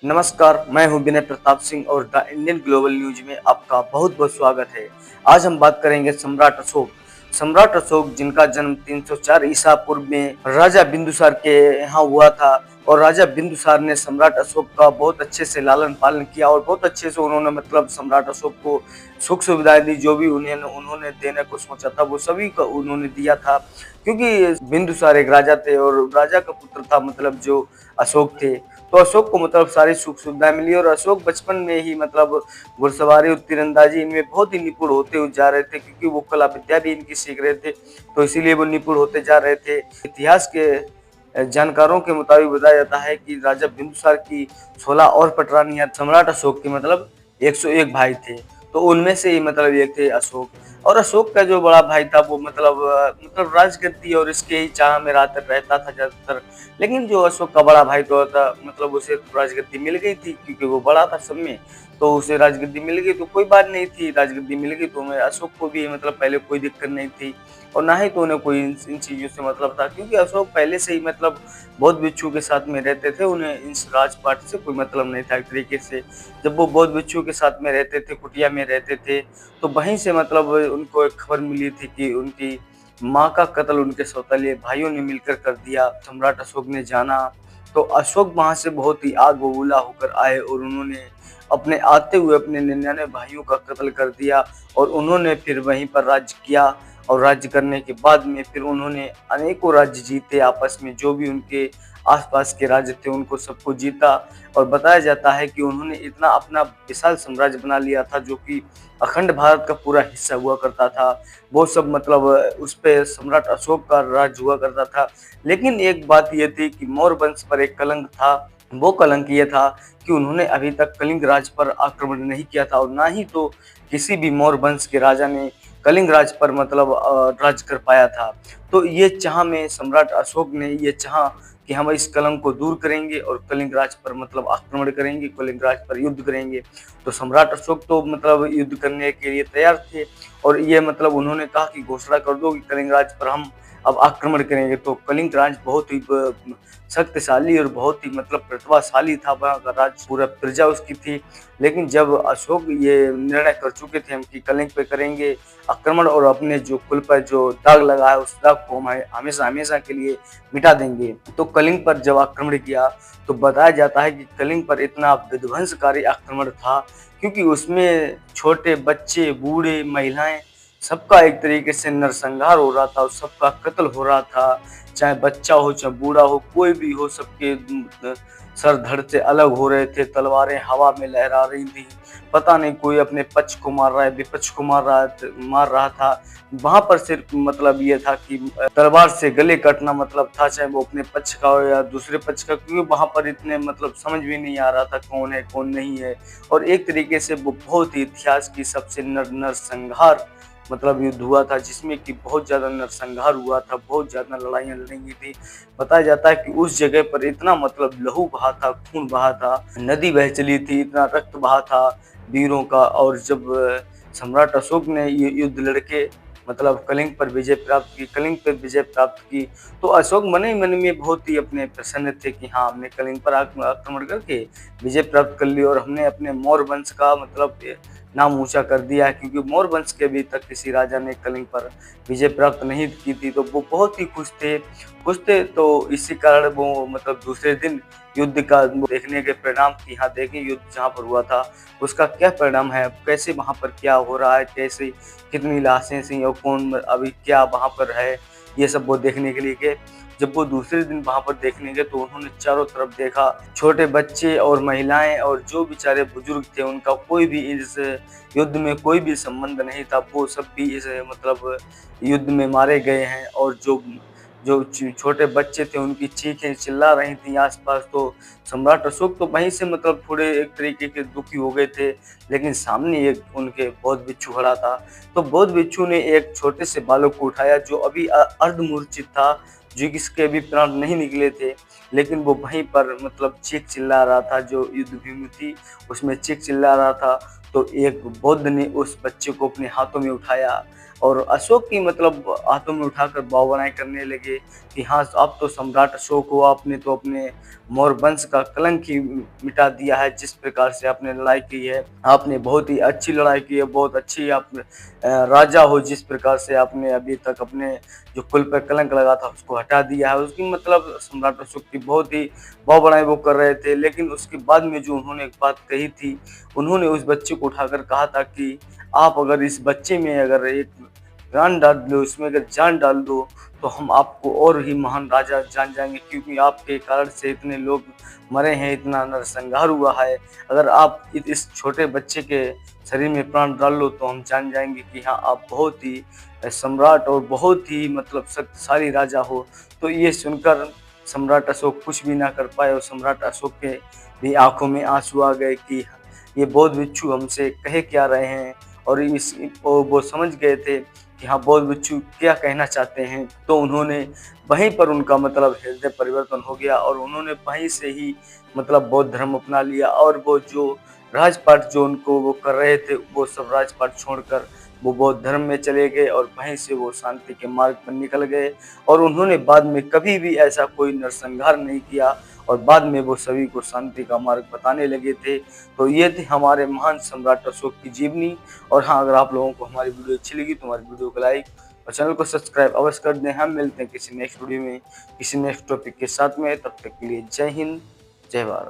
नमस्कार, मैं हूं विनय प्रताप सिंह और द इंडियन ग्लोबल न्यूज में आपका बहुत बहुत स्वागत है। आज हम बात करेंगे सम्राट अशोक। सम्राट अशोक जिनका जन्म 304 ईसा पूर्व में राजा बिंदुसार के यहाँ हुआ था और राजा बिंदुसार ने सम्राट अशोक का बहुत अच्छे से लालन पालन किया और बहुत अच्छे से उन्होंने मतलब सम्राट अशोक को सुख सुविधाएं दी। जो भी उन्होंने देने को सोचा था वो सभी को उन्होंने दिया था, क्योंकि बिंदुसार एक राजा थे और राजा का पुत्र था मतलब जो अशोक थे। तो अशोक को मतलब सारी सुख सुविधाएं मिली और अशोक बचपन में ही मतलब घुड़सवारी और तीरंदाजी इनमें बहुत ही निपुण होते हुए जा रहे थे, क्योंकि वो कला विद्या भी इनकी सीख रहे थे, तो इसीलिए वो निपुण होते जा रहे थे। इतिहास के जानकारों के मुताबिक बताया जाता है कि राजा बिंदुसार की 16 और पटरानियां सम्राट अशोक के मतलब 101 भाई थे, तो उनमें से ही मतलब एक थे अशोक। और अशोक का जो बड़ा भाई था वो मतलब राजगद्दी और इसके ही चाह में रहता था ज्यादातर। लेकिन जो अशोक का बड़ा भाई तो था मतलब उसे राजगद्दी मिल गई थी, क्योंकि वो बड़ा था सब में, तो उसे राजगद्दी मिल गई तो कोई बात नहीं थी। राजगद्दी मिल गई तो मैं अशोक को भी मतलब पहले कोई दिक्कत नहीं थी और ना ही तो उन्हें कोई इन चीजों से मतलब था, क्योंकि अशोक पहले से ही मतलब बौद्ध भिक्षु के साथ में रहते थे। उन्हें इस राजपाट से कोई मतलब नहीं था एक तरीके से। जब वो बौद्ध भिक्षु के साथ में रहते थे, कुटिया में रहते थे, तो वहीं से मतलब उनको एक खबर मिली थी कि उनकी माँ का कत्ल उनके सौतेले भाइयों ने मिलकर कर दिया। सम्राट अशोक ने जाना तो अशोक वहां से बहुत ही आग बबूला होकर आए और उन्होंने अपने आते हुए अपने 99 भाइयों का कत्ल कर दिया और उन्होंने फिर वहीं पर राज्य किया। और राज्य करने के बाद में फिर उन्होंने अनेकों राज्य जीते आपस में, जो भी उनके आसपास के राज्य थे उनको सबको जीता। और बताया जाता है कि उन्होंने इतना अपना विशाल साम्राज्य बना लिया था जो कि अखंड भारत का पूरा हिस्सा हुआ करता था। वो सब मतलब उस पे सम्राट अशोक का राज हुआ करता था। लेकिन एक बात ये थी कि मौर्य वंश पर एक कलंक था। वो कलंक ये था कि उन्होंने अभी तक कलिंग राज पर आक्रमण नहीं किया था और ना ही तो किसी भी मौर्य वंश के राजा ने कलिंग राज पर मतलब राज कर पाया था। तो ये चाह में सम्राट अशोक ने ये चाहा कि हम इस कलंक को दूर करेंगे और कलिंग राज पर मतलब आक्रमण करेंगे, कलिंग राज पर युद्ध करेंगे। तो सम्राट अशोक तो मतलब युद्ध करने के लिए तैयार थे और ये मतलब उन्होंने कहा कि घोषणा कर दो कि कलिंग राज पर हम अब आक्रमण करेंगे। तो कलिंग राज बहुत ही शक्तिशाली और बहुत ही मतलब प्रतिभाशाली था, वहाँ का राज पूरा प्रजा उसकी थी। लेकिन जब अशोक ये निर्णय कर चुके थे हम कि कलिंग पे करेंगे आक्रमण और अपने जो कुल पर जो दाग लगा है उस दाग को हम हमेशा हमेशा के लिए मिटा देंगे, तो कलिंग पर जब आक्रमण किया तो बताया जाता है कि कलिंग पर इतना विध्वंसकारी आक्रमण था, क्योंकि उसमें छोटे बच्चे, बूढ़े, महिलाएं, सबका एक तरीके से नरसंहार हो रहा था और सबका कत्ल हो रहा था। चाहे बच्चा हो, चाहे बूढ़ा हो, कोई भी हो, सबके सर धड़ से अलग हो रहे थे। तलवारें हवा में लहरा रही थी। पता नहीं कोई अपने पक्ष को मार रहा है, विपक्ष को मार रहा था। वहां पर सिर्फ मतलब ये था कि तलवार से गले कटना मतलब था, चाहे वो अपने पक्ष का हो या दूसरे पक्ष का, क्योंकि वहां पर इतने मतलब समझ भी नहीं आ रहा था कौन है कौन नहीं है। और एक तरीके से वो बहुत ही इतिहास की सबसे नरसंहार मतलब युद्ध हुआ था, जिसमें कि बहुत ज्यादा नरसंहार हुआ था, बहुत ज्यादा लड़ाइयां लड़ी गई थी। बताया जाता है कि उस जगह पर इतना मतलब लहू बहा था, खून बहा था, नदी बह चली थी, इतना रक्त बहा था वीरों का। और जब सम्राट अशोक ने ये युद्ध लड़के मतलब कलिंग पर विजय प्राप्त की, कलिंग पर विजय प्राप्त की, तो अशोक मन ही मन में बहुत ही अपने प्रसन्न थे कि हाँ, हमने कलिंग पर आक्रमण करके विजय प्राप्त कर ली और हमने अपने मौर्य वंश का मतलब नाम ऊंचा कर दिया है, क्योंकि मौर्य वंश के अभी तक किसी राजा ने कलिंग पर विजय प्राप्त नहीं की थी। तो वो बहुत ही खुश थे। तो इसी कारण वो मतलब दूसरे दिन युद्ध का देखने के परिणाम की यहाँ देखें युद्ध जहाँ पर हुआ था उसका क्या परिणाम है, कैसे वहां पर क्या हो रहा है, कैसे कितनी लाशें थी और कौन अभी क्या वहां पर है, ये सब वो देखने के लिए गए। जब वो दूसरे दिन वहां पर देखने गए तो उन्होंने चारों तरफ देखा, छोटे बच्चे और महिलाएं और जो बेचारे बुजुर्ग थे उनका कोई भी इस युद्ध में कोई भी संबंध नहीं था, वो सब भी इस मतलब युद्ध में मारे गए हैं। और जो जो छोटे बच्चे थे उनकी चीखें चिल्ला रही थी आसपास। तो सम्राट अशोक तो वहीं से मतलब थोड़े एक तरीके के दुखी हो गए थे, लेकिन सामने एक उनके बौद्ध भिक्षु खड़ा था। तो बौद्ध भिक्षु ने एक छोटे से बालक को उठाया जो अभी अर्धमूर्छित था, जो किसके भी प्राण नहीं निकले थे, लेकिन वो वहीं पर मतलब चीख चिल्ला रहा था। जो युद्ध भूमि थी उसमें चीख चिल्ला रहा था। तो एक बौद्ध ने उस बच्चे को अपने हाथों में उठाया और अशोक की मतलब हाथों में उठाकर भाव-बनाई करने लगे कि हाँ, आप तो सम्राट अशोक हो, आपने तो अपने मौर्य वंश का कलंक ही मिटा दिया है, जिस प्रकार से आपने लड़ाई की है। आपने बहुत ही अच्छी लड़ाई की है, बहुत अच्छी आप राजा हो, जिस प्रकार से आपने अभी तक अपने जो कुल पे कलंक लगा था उसको हटा दिया है। उसकी मतलब सम्राट अशोक की बहुत ही भाव-बनाई वो कर रहे थे, लेकिन उसके बाद में जो उन्होंने एक बात कही थी, उन्होंने उस बच्चे को उठाकर कहा था कि आप अगर इस बच्चे में अगर एक जान डाल दो, इसमें अगर जान डाल दो, तो हम आपको और ही महान राजा जान जाएँगे, क्योंकि आपके कारण से इतने लोग मरे हैं, इतना नरसंहार हुआ है। अगर आप इस छोटे बच्चे के शरीर में प्राण डाल लो तो हम जान जाएँगे कि हाँ, आप बहुत ही सम्राट और बहुत ही मतलब शक्तिशाली राजा हो। तो ये सुनकर सम्राट अशोक कुछ भी ना कर पाए और सम्राट अशोक के भी आँखों में आँसू आ गए कि ये बौद्ध भिक्षु हमसे कह क्या रहे हैं, और वो समझ गए थे कि हाँ, बौद्ध भिक्षु क्या कहना चाहते हैं। तो उन्होंने वहीं पर उनका मतलब हृदय परिवर्तन हो गया और उन्होंने वहीं से ही मतलब बौद्ध धर्म अपना लिया और वो जो राजपाट जो उनको वो कर रहे थे, वो सब राजपाट छोड़कर वो बौद्ध धर्म में चले गए और वहीं से वो शांति के मार्ग पर निकल गए और उन्होंने बाद में कभी भी ऐसा कोई नरसंहार नहीं किया और बाद में वो सभी को शांति का मार्ग बताने लगे थे। तो ये थे हमारे महान सम्राट अशोक की जीवनी। और हाँ, अगर आप लोगों को हमारी वीडियो अच्छी लगी तो हमारी वीडियो को लाइक और चैनल को सब्सक्राइब अवश्य कर दें। हम मिलते हैं किसी नेक्स्ट वीडियो में, किसी नेक्स्ट टॉपिक के साथ में। तब तक के लिए जय हिंद, जय भारत।